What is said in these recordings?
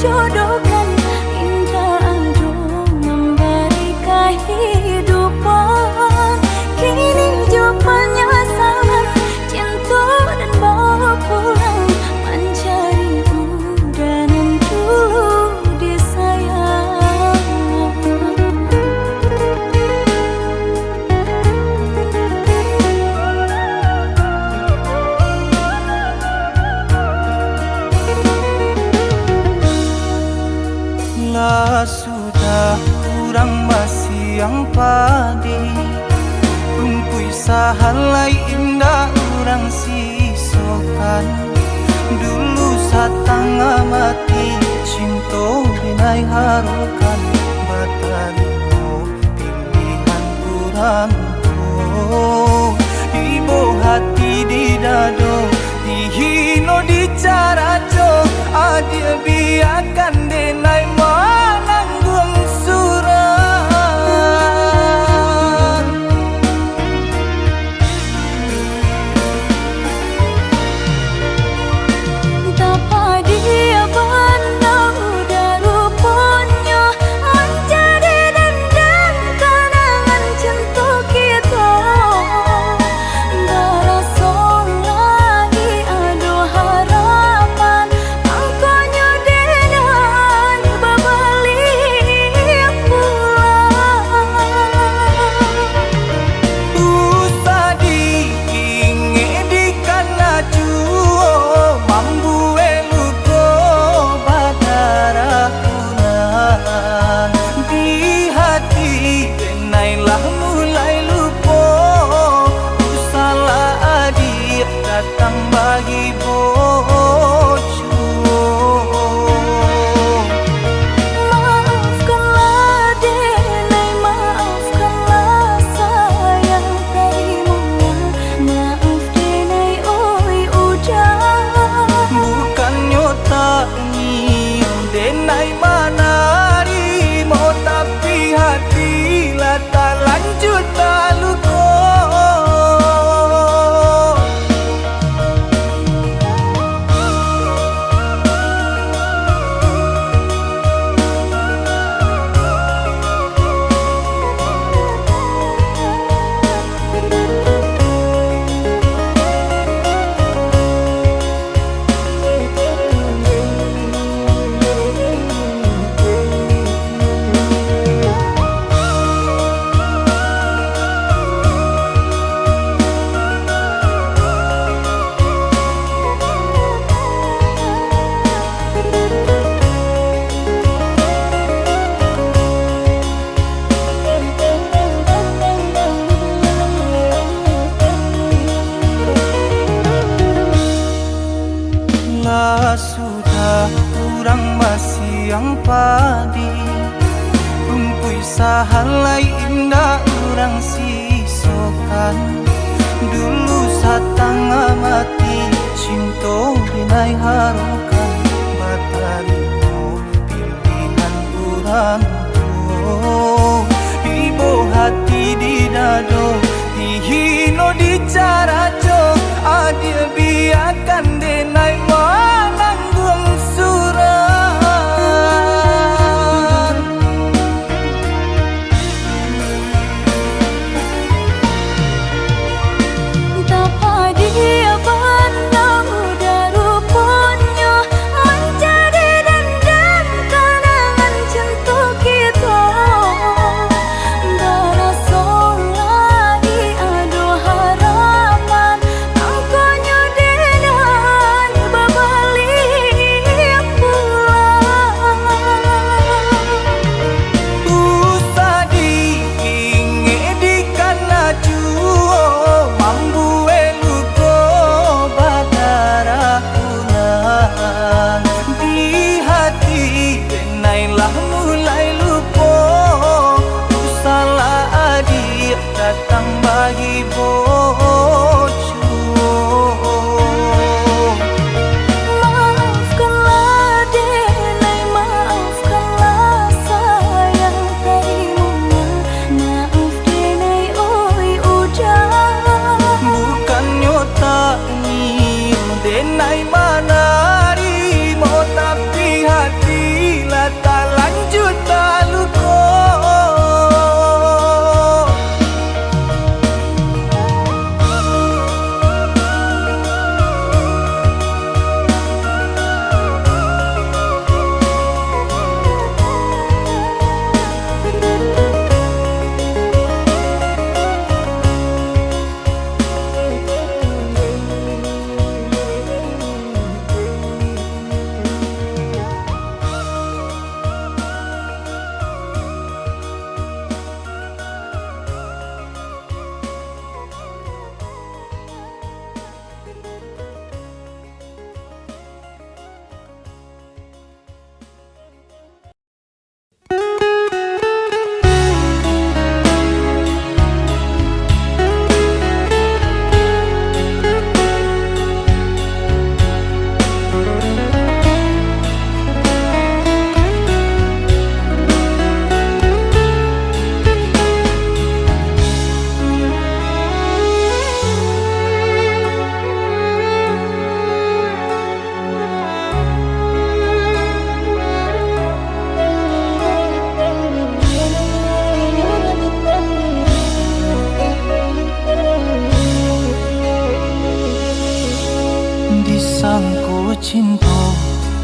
jodohkan, indah aduh memberi kehidupan. Kini jauh penyesalan, cinta dan bawa pulang, mencari udan yang dulu disayang. Lah sudah kurang masih yang padi, rumpui sahalai indah orang sisokan. Dulu satanga mati cinta binai harukan, batarimo pilihan kurang tuh. Ibu hati di dado, dihino di cara jo, adia biarkan denai mananggung suran. Tapa dia pandang udah rupanya, menjadi dendam kenangan cinta kita. Berasa lagi ada harapan, angkanya dengan berbalik pulang. Usah diinge di kana juo, mambu eluko badarakunan. Di hati denailah mulai lupo, usalah adik datang bagi bojo. Maafkanlah denai, maafkanlah sayang, terimolah maaf denai oi udah. Bukannya tak nyium denai manarimo, tapi hatilah tak lanjut tak luko. Lah sudah kurang masih yang padi, rumpui sahalai indah orang sisokan. Dulu satanga mati cinta binai harukan, batarimo pilihan kurang tuh. Ibu hati di dado, dihino di cara jo, adia biarkan denai mananggung suran. Tapa dia pandang udah rupanya, menjadi dendam kenangan cinta kita. Berasa lagi ada harapan, angkanya dengan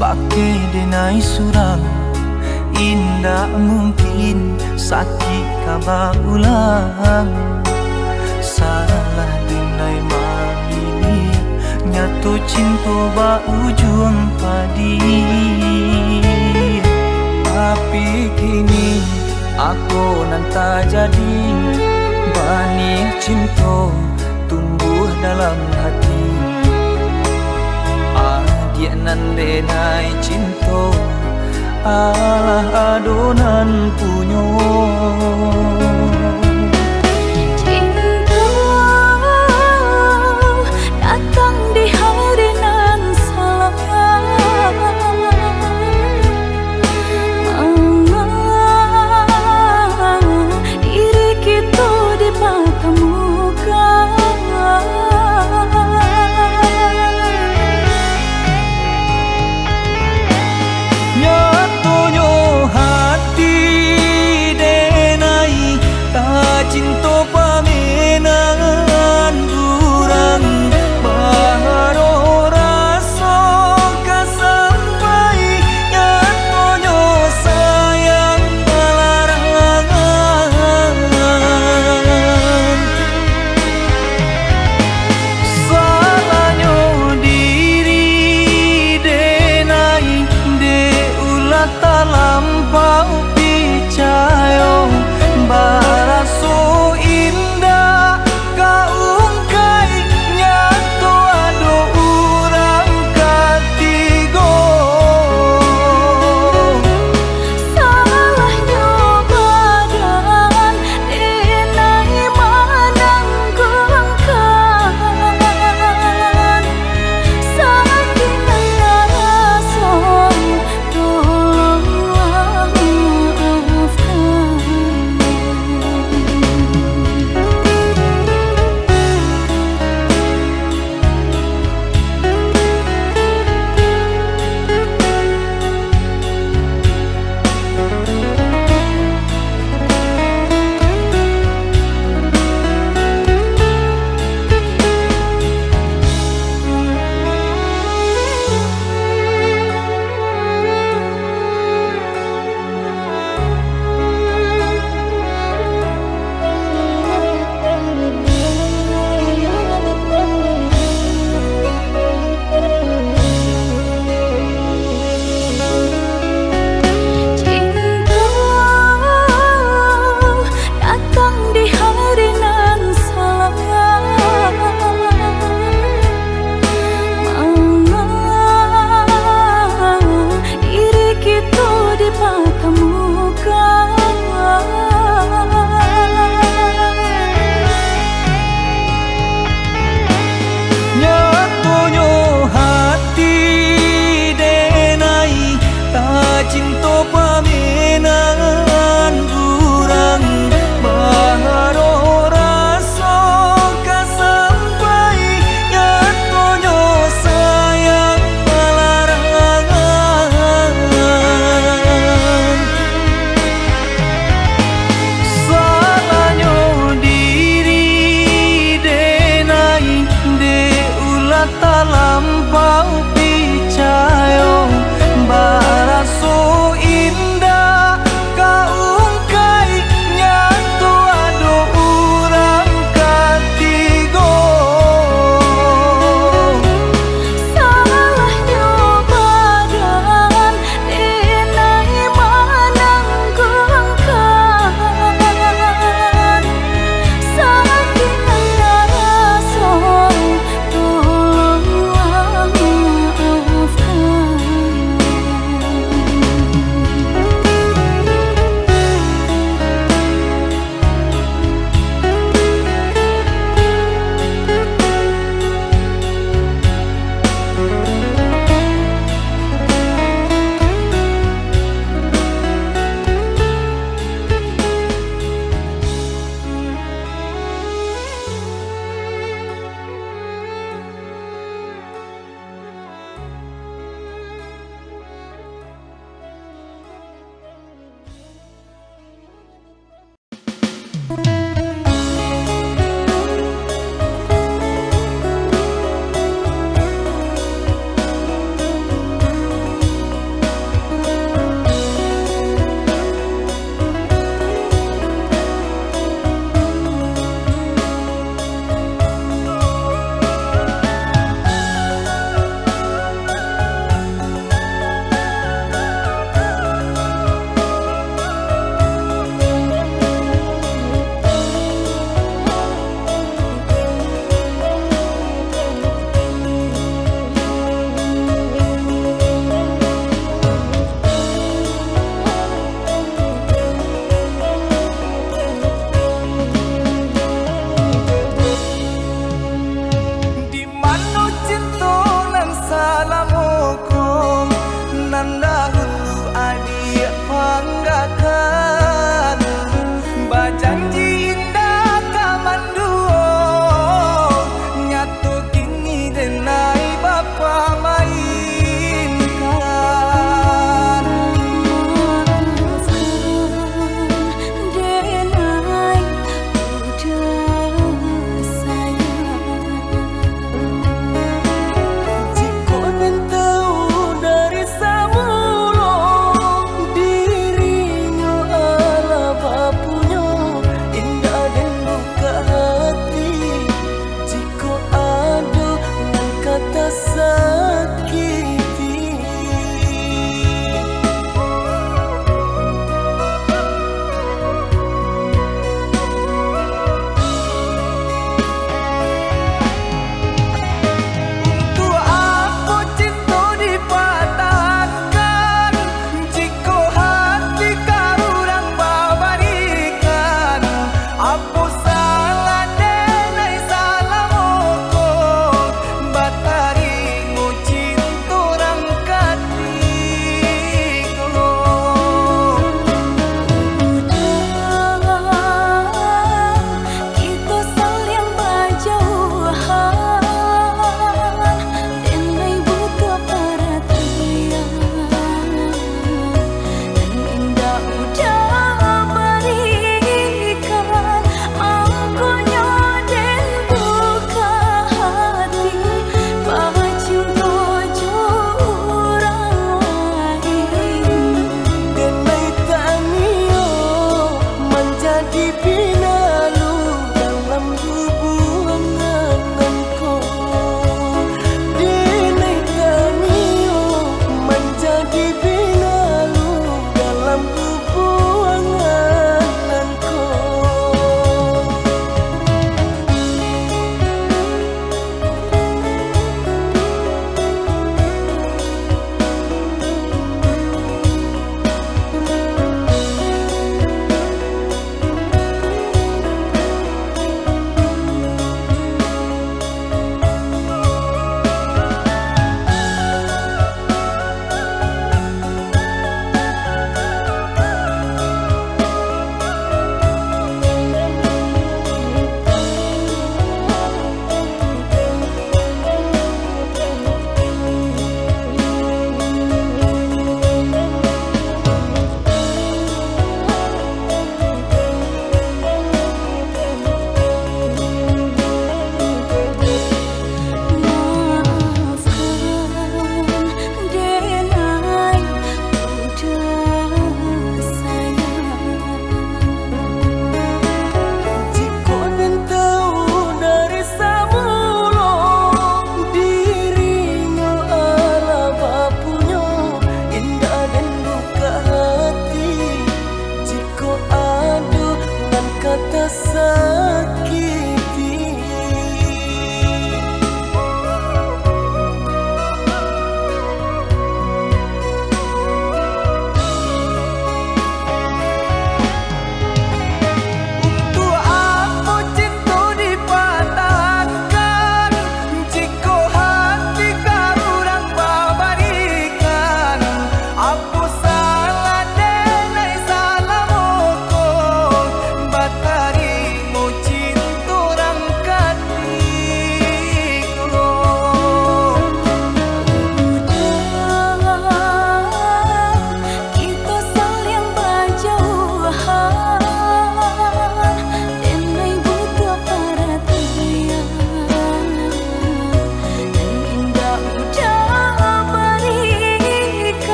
pakai denai surang, indah mungkin sakit kaba ulang. Salah denai mamini, nyatu cinta ba ujung padi. Tapi kini aku nanta jadi, bani cinta tumbuh dalam hati. Adia nan denai cinta, alah adonan punyo. Cinta datang di hari nan salah, diri kita dipertemukan. Nyatonya hati denai, tak cinta pamenangan durang. Baru rasa kasampai, nyatonya sayang larangan. Salahnya diri denai, de ulah tak lampau percaya. Baraso indah kaungkai, nyato ado urang katigo. Salahnya badan denai manang kelengkan, saking rasa tolong.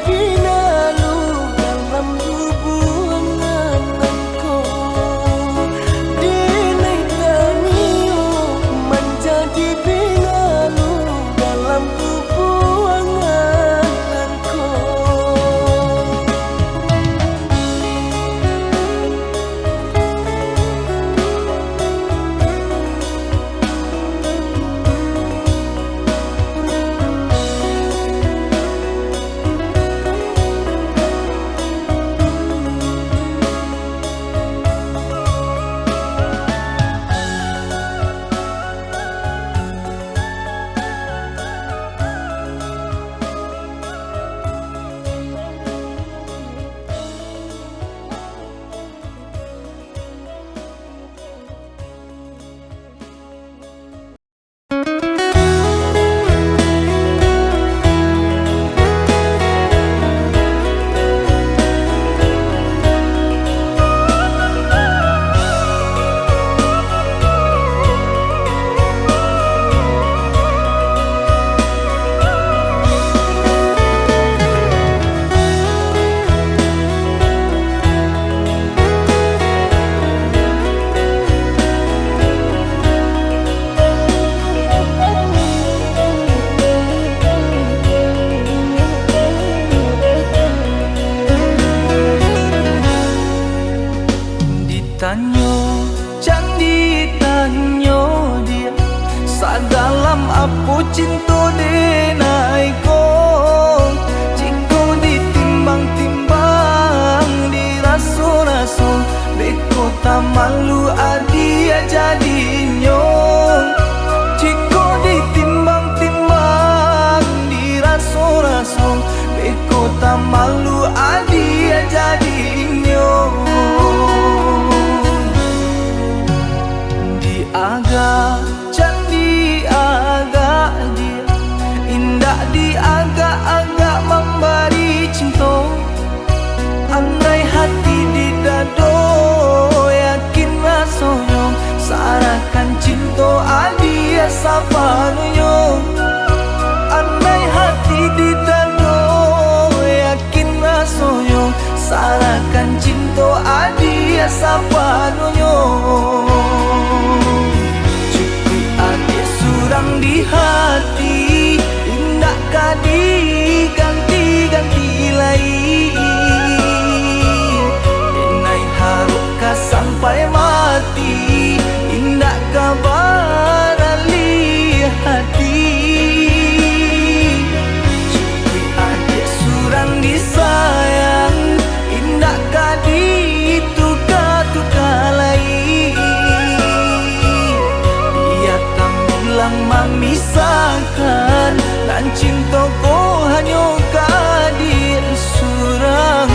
pinalu dalam hubungan engkau. Dinai tanio menjadi pinalu dalam hubungan engkau. Tanyo, candi tanyo dia sadalam apu cinta denai ko. Jika ditimbang-timbang diraso-raso, beko tak malu adia jadinyo. Jika ditimbang-timbang diraso-raso, beko tak malu adia jadinyo. Agak candi agak dia indah di agak-agak memberi cinta. Andai hati di dado yakin rasanya sarahkan cinta adia sapanyo. Andai hati di dado yakin rasanya sarahkan cinta adia sapanyo. Surang di hati indah kadi ganti-ganti lain. Inai haruka sampai mati indah kabar ali hati. Cukup adik surang disayang indah kadi tuka-tuka lain. Memisahkan dan cintaku hanya kadir surang.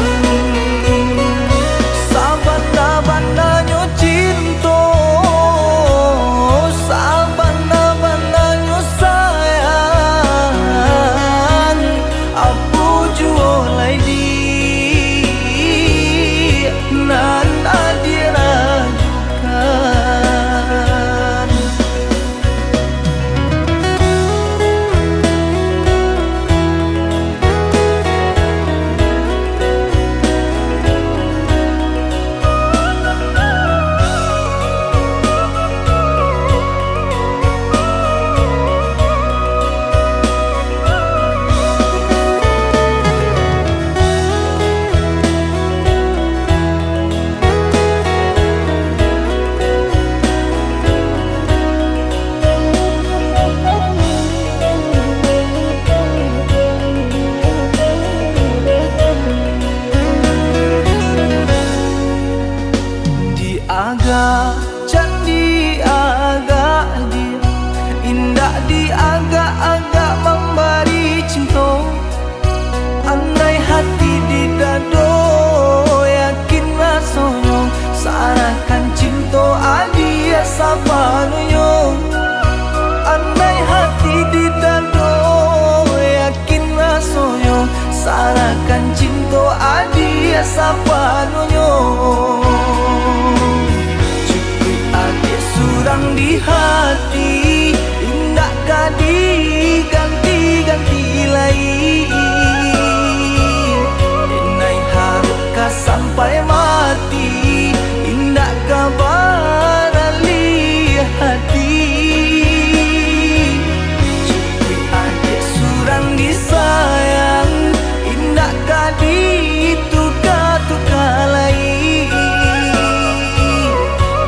Sabana-bananya cinta, sabana-bananya sayang. Aku jualai di nan adiragukan. Agak candi agak dia indah di agak-agak memberi cinta. Andai hati di dado yakin rasanya sarahkan cinta adia sapanyo. Andai hati di dado yakin rasanya sarahkan cinta adia sapanyo. Surang di hati indah kadi ganti-ganti lain. adi itu katu kalai.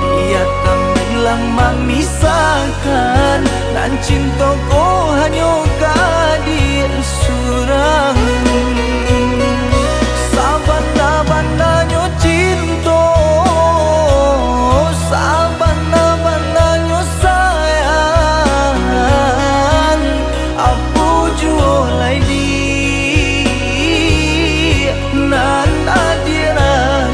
Dia tak bilang memisahkan, dan cintaku hanya kadir surang. Sabana-bananya cinta, sabana-bananya sayang. Aku jualai di nan adiragukan.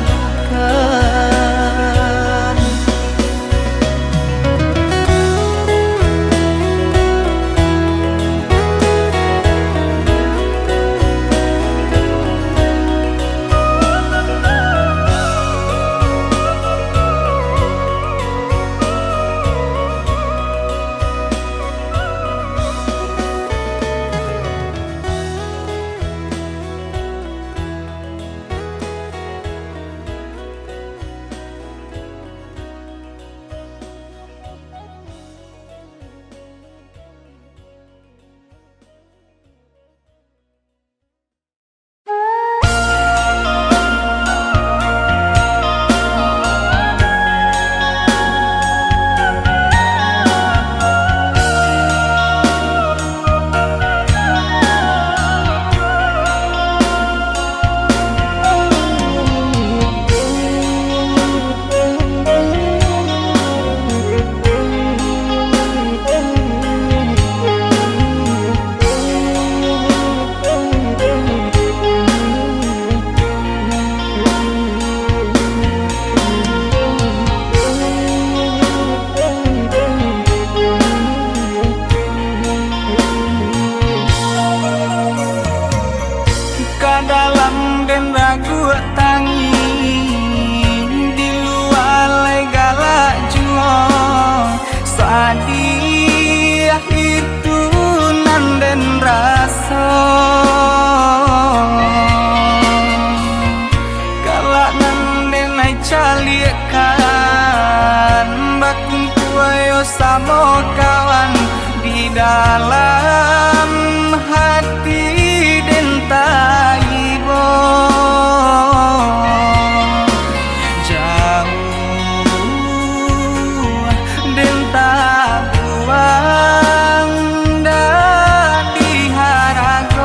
Dalam den ragu tangi, di luar legala juo sadiah itu nanden rasa. Galak nanden ai calikan, bakung kuayo sama kawan di dalam hati den taibo. Jauh den tabuang dah diharagoi.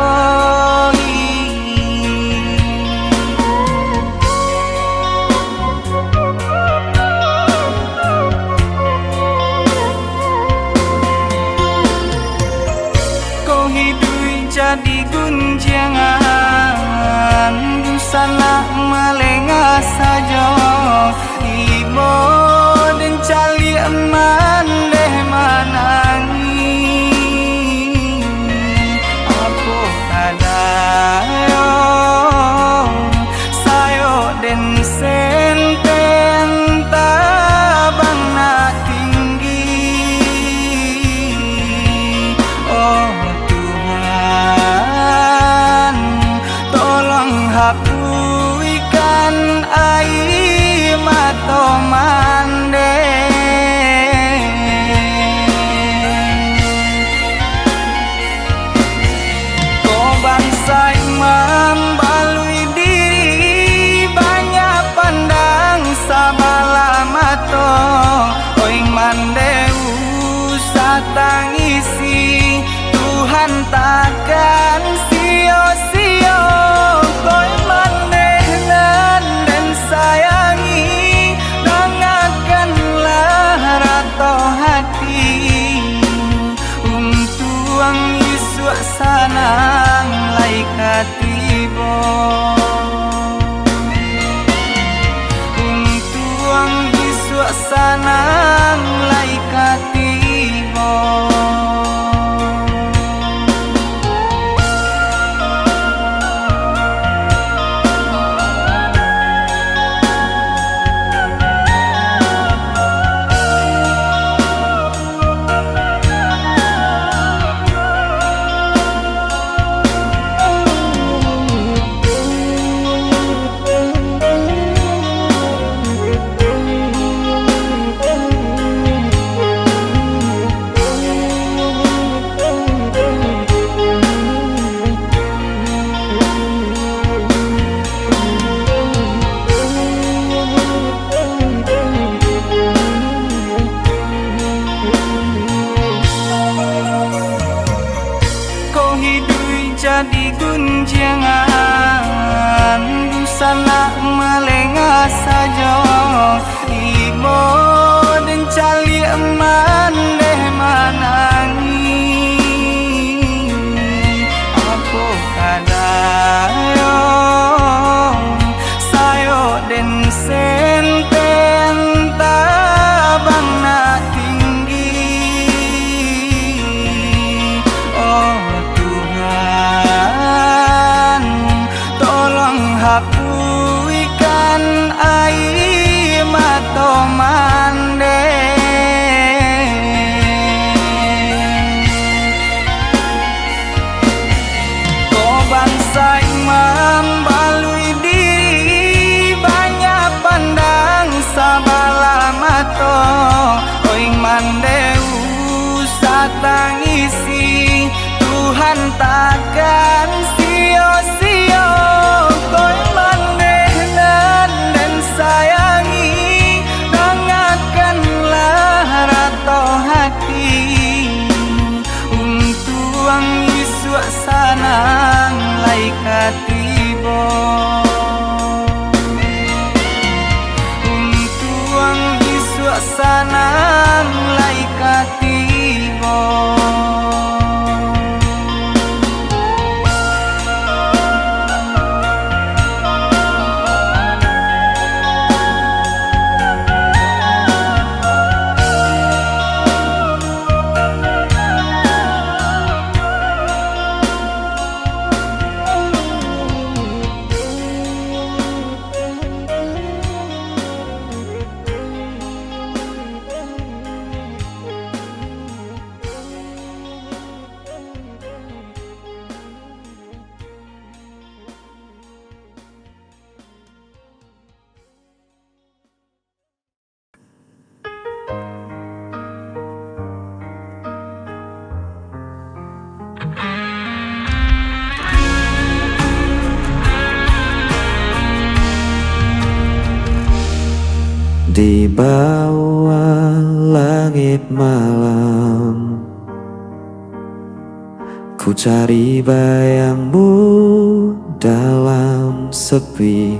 Kau hidup jadi gunjangan, busana melengah saja. Ibo dan cali eman deh manangi. Apa kadayo sayo den senten tabang nak tinggi. Oh Tuhan, tolong hapuikan air mata mande. Kau bangsa imam balui diri, banyak pandang sabala mato. Oi mandeu satangisi, Tuhan takkan sio-sio. Koi manehnan dan sayangi, dengarkanlah rato hati. Untuang Yesus sanang lai katibo. Untuang Yesus sanang lai katibo. haku ikan ai mato mande ko bangsa imam balui diri banyak pandang sabala mato oing mandeu satangisi Tuhan takkan sio-sio koi mandenan dan sayangi dengarkanlah rato hati untuang Yesus sanang laikatibo untuang Yesus sanang laikatibo Di bawah langit malam ku cari bayangmu dalam sepi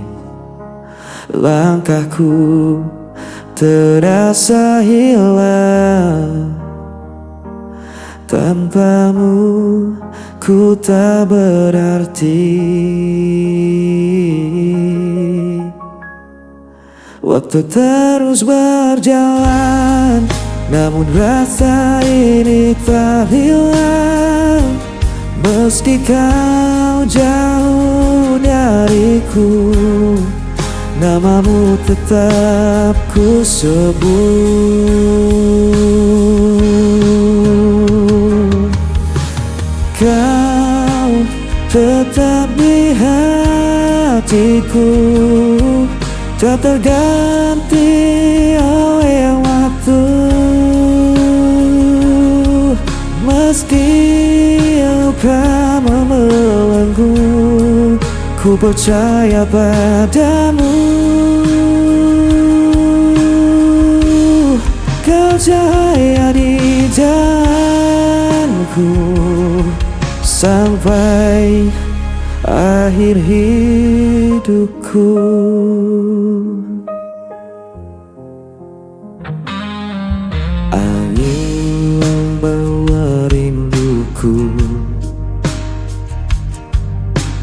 langkahku terasa hilang tanpamu ku tak berarti Waktu terus berjalan, namun rasa ini tak hilang. Meski kau jauh dariku, namamu tetap ku sebut. Kau tetap di hatiku, tak terganti oleh waktu. Meski luka membelenggu, ku percaya padamu. Kau cahaya di jalanku sampai akhir hidupku. Angin membawa rinduku,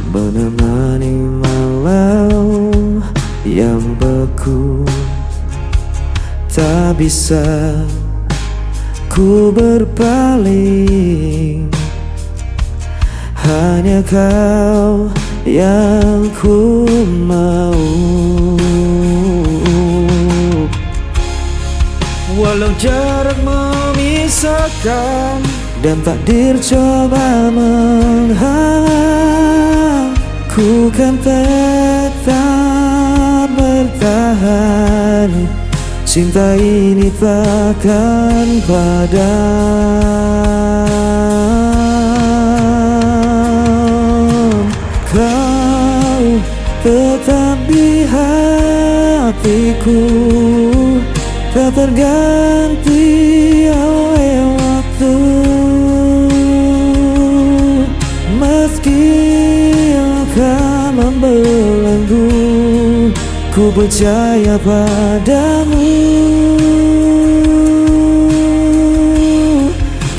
menemani malam yang beku. Tak bisa ku berpaling, hanya kau yang ku mau. Walau jarak memisahkan dan takdir coba menghalang, ku kan tetap bertahan. Cinta ini takkan padam. Kau tetap di hatiku, tak terganti oleh waktu. Meski akan membelenggu, ku percaya padamu.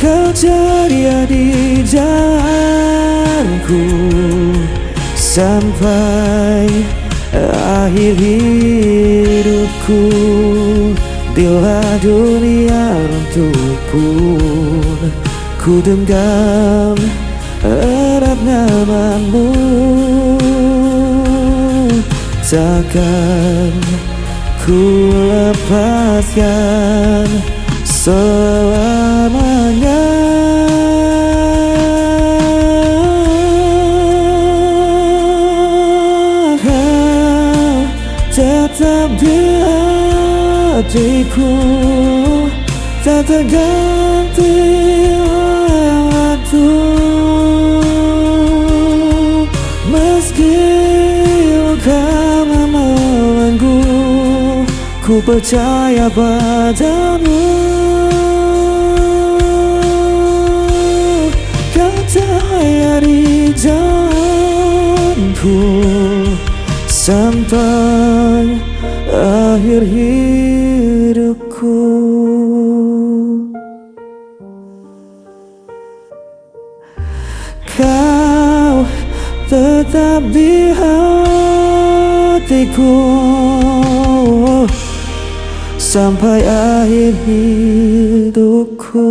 Kau ceria di jalanku sampai akhir hidupku. Bila dunia runtuh pun, ku genggam erat namamu. takkan ku lepaskan selamanya. Kau tetap di hatiku, tak terganti oleh waktu. Meski kau membelenggu, ku percaya padamu. Kau cahaya di jalanku sampai akhir hidupku. Kau tetap di hatiku sampai akhir hidupku.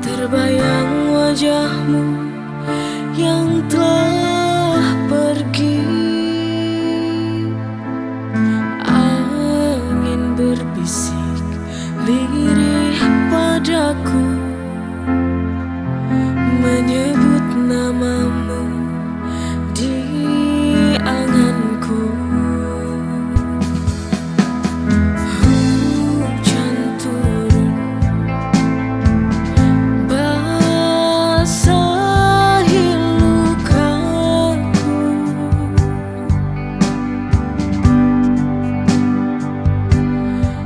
Terbayang wajahmu yang telah pergi. Angin berbisik lirih padaku, menyebut namamu di anganku. Hujan turun basahi lukaku,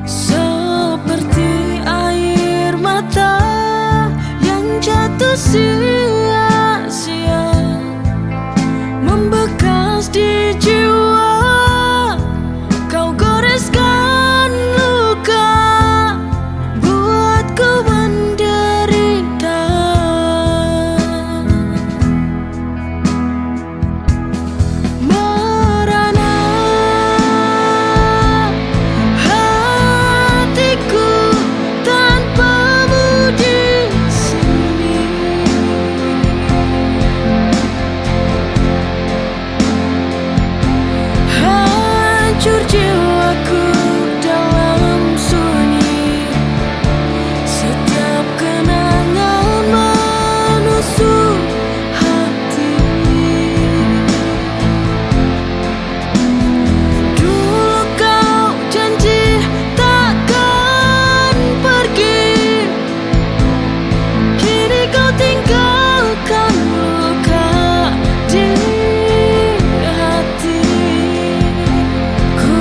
seperti air mata yang jatuh sia-sia, membekas di jiwa. Kau goreskan luka, buatku menderita. Merana hatiku tanpamu di sini. Hancur jiwaku dalam sunyi, setiap kenangan menusuk hati. Dulu kau janji takkan pergi, kini kau tinggalkan luka di hati. Ku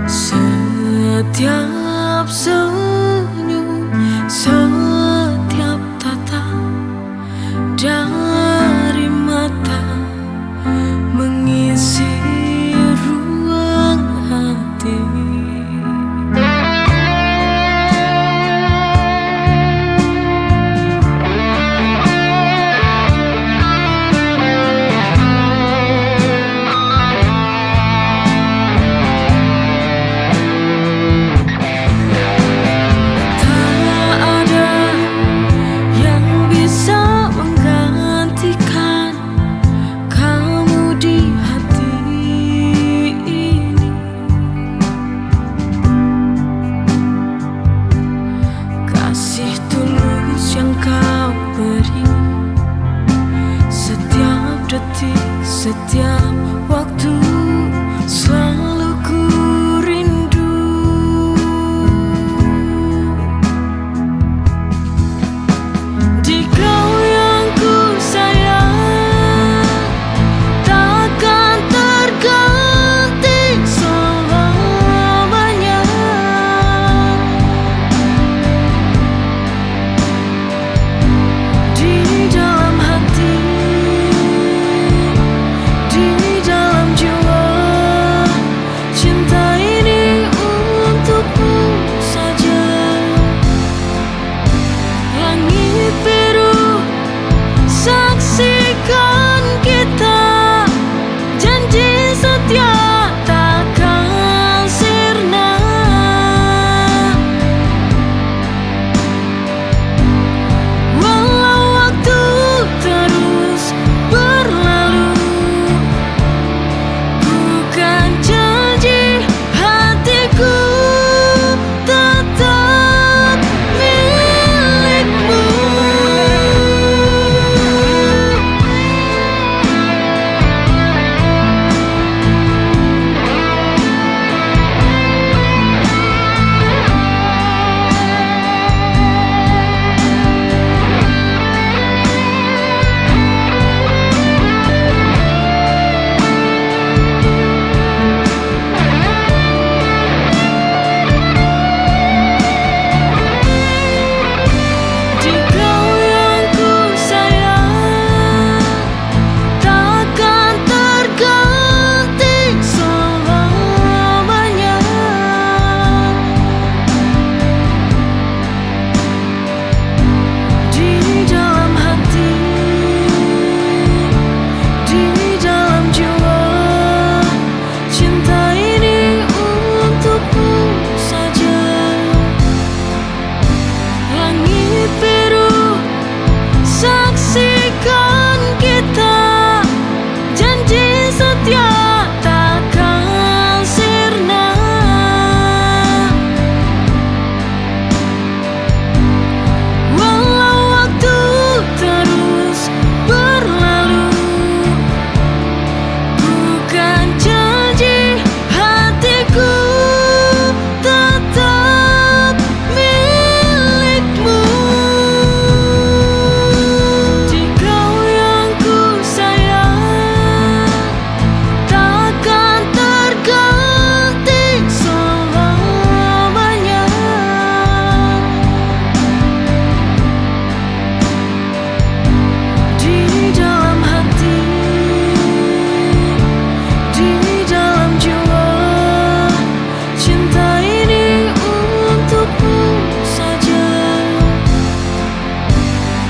Setiap senyum, setiap tatap dari mata mengisi ruang hati. Kasih tulus yang kau beri, setiap detik, setiap waktu, selalu ku rindu. Di kau yang ku sayang, takkan terganti selamanya. Di dalam hati, di dalam jiwa, cinta ini untukmu saja. Langit biru, saksikan kita, janji setia takkan sirna. Walau waktu terus berlalu, bukan janji hatiku tetap milikmu. Di kau yang ku sayang, takkan terganti selamanya. Di dalam hati, di dalam jiwa, cinta ini untukmu saja. Langit biru, saksikan kita, janji setia takkan sirna. Walau waktu terus berlalu, bukan janji hatiku tetap milikmu. Di kau yang ku sayang, takkan terganti selamanya. Di dalam hati, di dalam jiwa, cinta ini untukmu saja.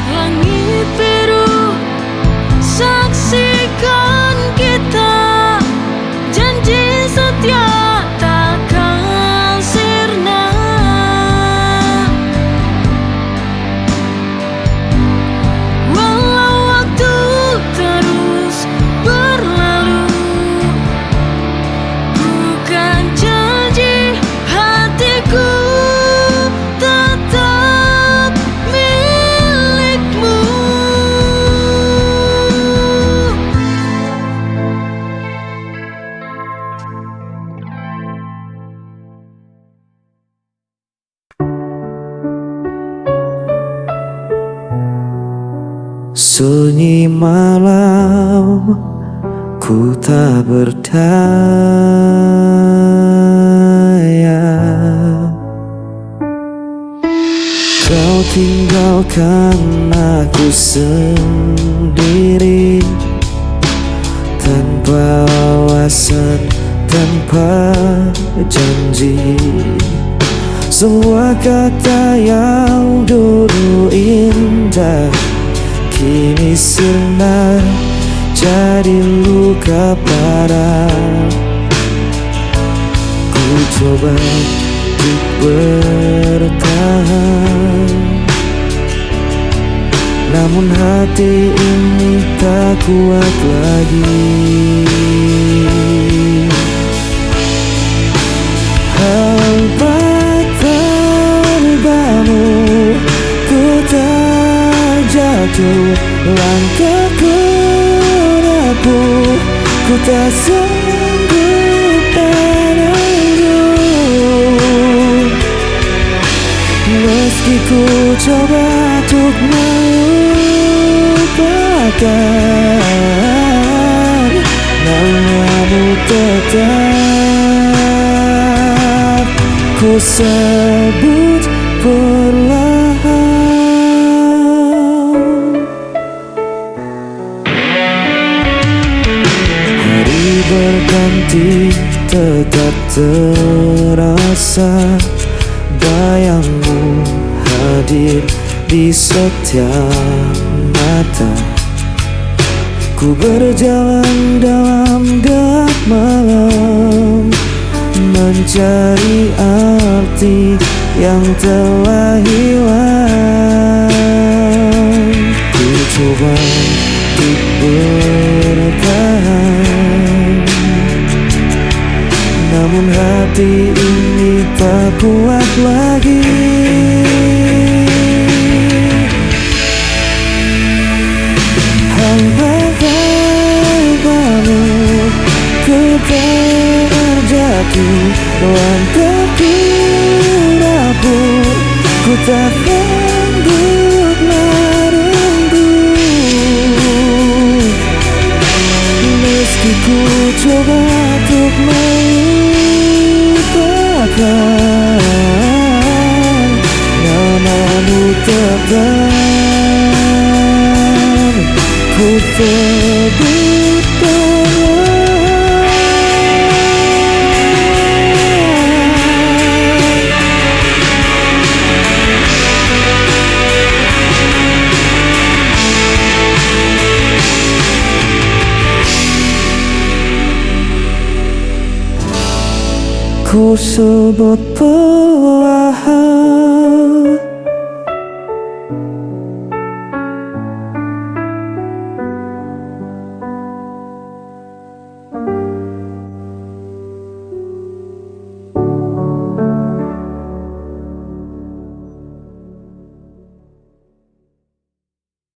Langit biru, saksikan kita, janji setia takkan sirna. Walau waktu terus berlalu, bukan janji hatiku tetap milikmu. Sunyi malam, ku tak berdaya. tinggalkan aku sendiri, tanpa alasan, tanpa janji. Semua kata yang dulu indah kini sirna jadi luka parah. Ku coba untuk bertahan, namun hati ini tak kuat lagi. Hampa tanpamu ku tak jatuh, langkahku rapuh, ku tak sanggup menunggu. Meski ku coba untuk melupakan, namamu tetap ku sebut perlahan. Hari berganti tetap terasa, bayangmu hadir di setiap mata. Ku berjalan dalam gelap malam, mencari arti yang telah hilang. Ku coba untuk bertahan, namun hati ini tak kuat lagi. Hampa tanpamu ku terjatuh, langkahku rapuh, ku tak sanggup menunggu. Meski ku coba untuk melupakan, namamu tetap ku sebut perlahan. Ku sebut perlahan.